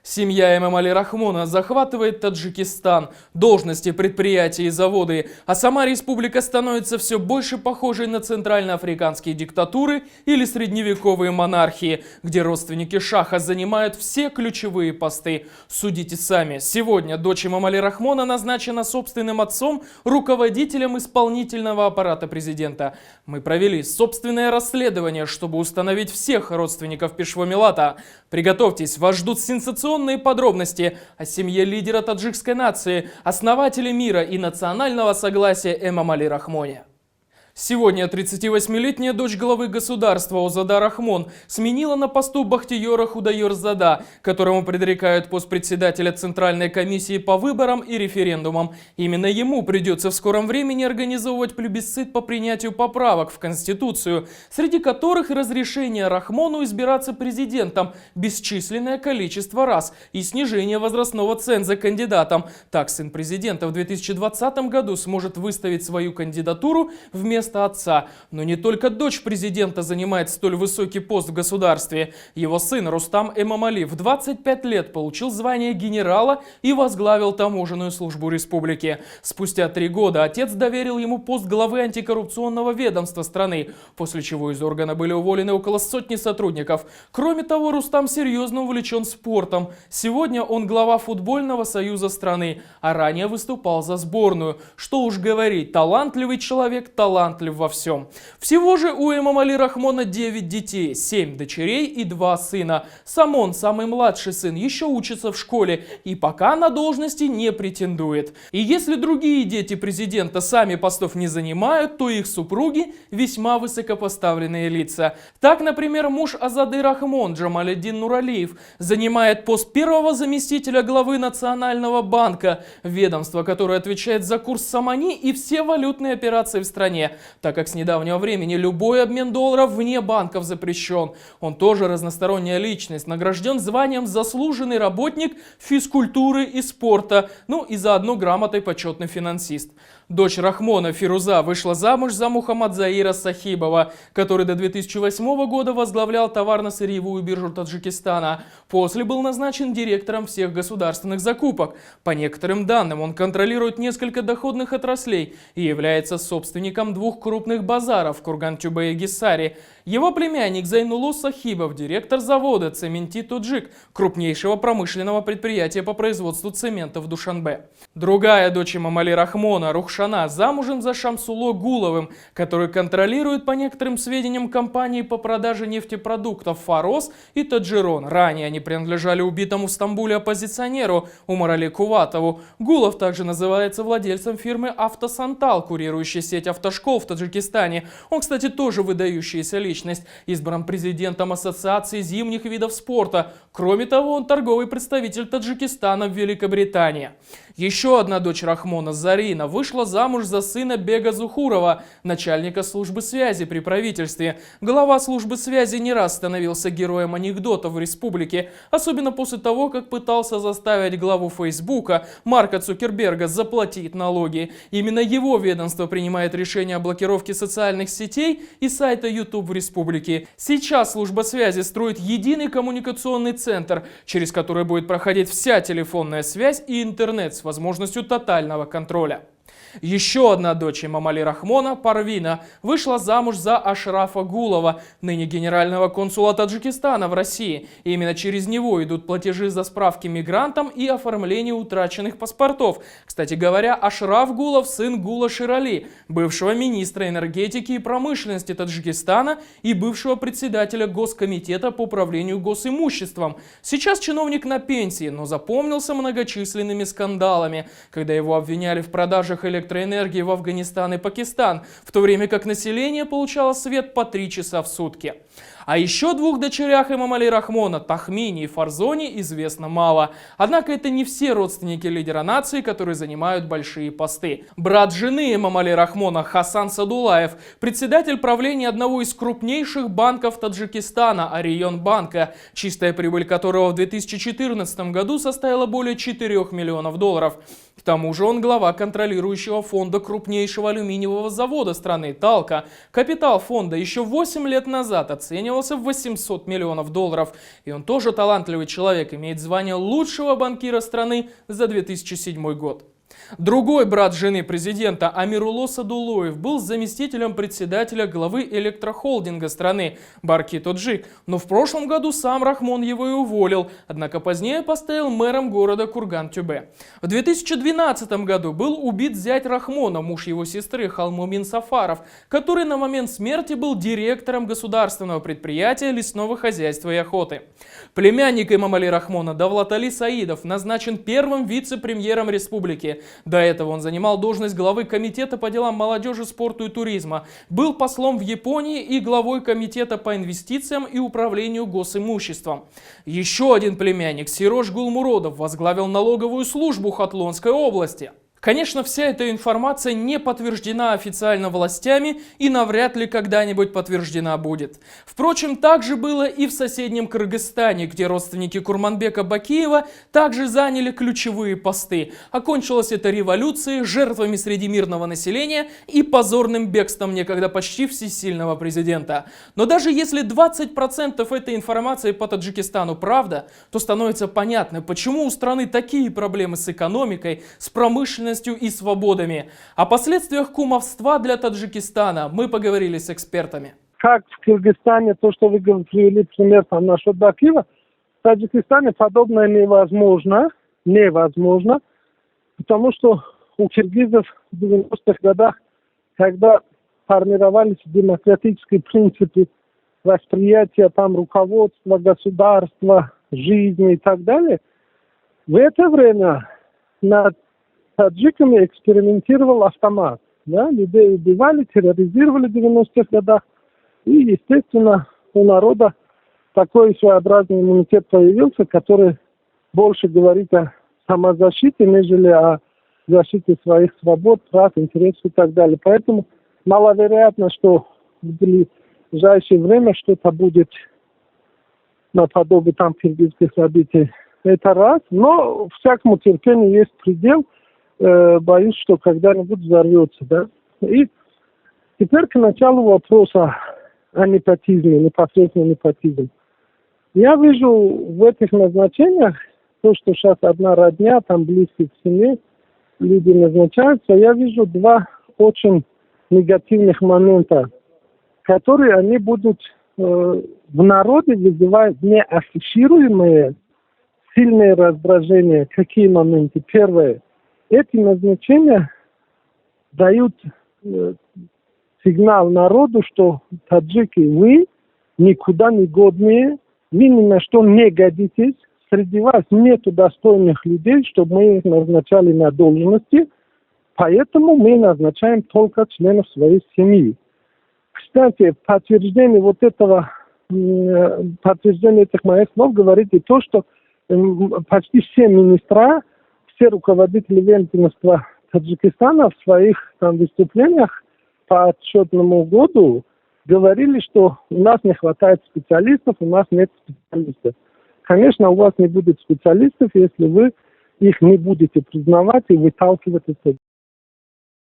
Семья Эмомали Рахмона захватывает Таджикистан, должности, предприятия и заводы, а сама республика становится все больше похожей на центральноафриканские диктатуры или средневековые монархии, где родственники шаха занимают все ключевые посты. Судите сами. Сегодня дочь Эмомали Рахмона назначена собственным отцом руководителем исполнительного аппарата президента. Мы провели собственное расследование, чтобы установить всех родственников Пешво Милата. Приготовьтесь, вас ждут сенсационные подробности о семье лидера таджикской нации, основателя мира и национального согласия Эмомали Рахмоне. Сегодня 38-летняя дочь главы государства Озада Рахмон сменила на посту Бахтиера Худайорзада, которому предрекают пост председателя Центральной комиссии по выборам и референдумам. Именно ему придется в скором времени организовывать плебисцит по принятию поправок в Конституцию, среди которых разрешение Рахмону избираться президентом бесчисленное количество раз и снижение возрастного ценза кандидатам. Так сын президента в 2020 году сможет выставить свою кандидатуру вместо отца. Но не только дочь президента занимает столь высокий пост в государстве. Его сын Рустам Эмомали в 25 лет получил звание генерала и возглавил таможенную службу республики. Спустя 3 года отец доверил ему пост главы антикоррупционного ведомства страны, после чего из органа были уволены около сотни сотрудников. Кроме того, Рустам серьезно увлечен спортом. Сегодня он глава футбольного союза страны, а ранее выступал за сборную. Что уж говорить, талантливый человек талантлив во всем. Всего же у Эмомали Рахмона 9 детей, 7 дочерей и 2 сына. Сам он, самый младший сын, еще учится в школе и пока на должности не претендует. И если другие дети президента сами постов не занимают, то их супруги весьма высокопоставленные лица. Так, например, муж Азады Рахмон Джамаледдин Нуралиев занимает пост первого заместителя главы Национального банка, ведомства, которое отвечает за курс Самани и все валютные операции в стране, так как с недавнего времени любой обмен долларов вне банков запрещен. Он тоже разносторонняя личность, награжден званием «Заслуженный работник физкультуры и спорта», ну и заодно грамотой «Почетный финансист». Дочь Рахмона Фируза вышла замуж за Мухаммадзаира Сахибова, который до 2008 года возглавлял товарно-сырьевую биржу Таджикистана. После был назначен директором всех государственных закупок. По некоторым данным, он контролирует несколько доходных отраслей и является собственником 2 крупных базаров в Курган-Тюбе и Гиссари. Его племянник Зайнулло Сахибов, директор завода «Цементи Тоджик», крупнейшего промышленного предприятия по производству цемента в Душанбе. Другая дочь Эмомали Рахмона, Рухшана, замужем за Шамсулло Гуловым, который контролирует, по некоторым сведениям, компании по продаже нефтепродуктов «Фарос» и «Таджирон». Ранее они принадлежали убитому в Стамбуле оппозиционеру Умарали Куватову. Гулов также называется владельцем фирмы «Автосантал», курирующей сеть автошкол в Таджикистане. Он, кстати, тоже выдающаяся личность, избран президентом Ассоциации зимних видов спорта. Кроме того, он торговый представитель Таджикистана в Великобритании. Еще одна дочь Рахмона, Зарина, вышла замуж за сына Бега Зухурова, начальника службы связи при правительстве. Глава службы связи не раз становился героем анекдотов в республике, особенно после того, как пытался заставить главу Фейсбука Марка Цукерберга заплатить налоги. Именно его ведомство принимает решение о блокировке социальных сетей и сайта YouTube в республике. Сейчас служба связи строит единый коммуникационный центр, через который будет проходить вся телефонная связь и интернет с возможностью тотального контроля. Еще одна дочь Эмомали Рахмона, Парвина, вышла замуж за Ашрафа Гулова, ныне генерального консула Таджикистана в России. И именно через него идут платежи за справки мигрантам и оформление утраченных паспортов. Кстати говоря, Ашраф Гулов – сын Гула Ширали, бывшего министра энергетики и промышленности Таджикистана и бывшего председателя Госкомитета по управлению госимуществом. Сейчас чиновник на пенсии, но запомнился многочисленными скандалами, когда его обвиняли в продажах электроэнергии в Афганистан и Пакистан, в то время как население получало свет по 3 часа в сутки. О еще 2 дочерях Эмомали Рахмона, Тахмине и Фарзоне, известно мало. Однако это не все родственники лидера нации, которые занимают большие посты. Брат жены Эмомали Рахмона, Хасан Садулаев, председатель правления одного из крупнейших банков Таджикистана, Орион банка, чистая прибыль которого в 2014 году составила более 4 миллионов долларов. К тому же он глава контролирующего фонда крупнейшего алюминиевого завода страны Талка. Капитал фонда еще 8 лет назад оценивался оценивался в $800 миллионов. И он тоже талантливый человек, имеет звание лучшего банкира страны за 2007 год. Другой брат жены президента Амирулло Садулоев был заместителем председателя главы электрохолдинга страны Барки Тоджик, но в прошлом году сам Рахмон его и уволил, однако позднее поставил мэром города Курган-Тюбе. В 2012 году был убит зять Рахмона, муж его сестры Халмумин Сафаров, который на момент смерти был директором государственного предприятия лесного хозяйства и охоты. Племянник Эмомали Рахмона Давлат Али Саидов назначен первым вице-премьером республики. До этого он занимал должность главы комитета по делам молодежи, спорту и туризма, был послом в Японии и главой комитета по инвестициям и управлению госимуществом. Еще один племянник Сирош Гулмуродов возглавил налоговую службу Хатлонской области. Конечно, вся эта информация не подтверждена официально властями и навряд ли когда-нибудь подтверждена будет. Впрочем, так же было и в соседнем Кыргызстане, где родственники Курманбека Бакиева также заняли ключевые посты. Окончилась это революцией, жертвами среди мирного населения и позорным бегством некогда почти всесильного президента. Но даже если 20% этой информации по Таджикистану правда, то становится понятно, почему у страны такие проблемы с экономикой, с промышленностью и свободами. О последствиях кумовства для Таджикистана мы поговорили с экспертами. Как в Кыргызстане, то, что вы привели пример насчет Бакиева, в Таджикистане подобное невозможно, потому что у киргизов в 90-х годах, когда формировались демократические принципы восприятия там руководства, государства, жизни и так далее, в это время над таджиками экспериментировал автомат. Да? Людей убивали, терроризировали в 90-х годах. И, естественно, у народа такой своеобразный иммунитет появился, который больше говорит о самозащите, нежели о защите своих свобод, прав, интересов и так далее. Поэтому маловероятно, что в ближайшее время что-то будет наподобие там киргизских событий. Это раз. Но всякому терпению есть предел. Боюсь, что когда-нибудь взорвется. Да? И теперь к началу вопроса о непотизме, непосредственно непотизм. Я вижу в этих назначениях, то, что сейчас одна родня, там близкие к семье, люди назначаются, я вижу два очень негативных момента, которые они будут в народе вызывать неафишируемые сильные раздражения. Какие моменты? Первое. Эти назначения дают сигнал народу, что таджики, вы никуда не годные, вы ни на что не годитесь, среди вас нет достойных людей, чтобы мы их назначали на должности, поэтому мы назначаем только членов своей семьи. Кстати, подтверждение этих моих слов говорит и то, что почти все министра, все руководители ведомства Таджикистана в своих выступлениях по отчетному году говорили, что у нас не хватает специалистов, у нас нет специалистов. Конечно, у вас не будет специалистов, если вы их не будете признавать и выталкивать из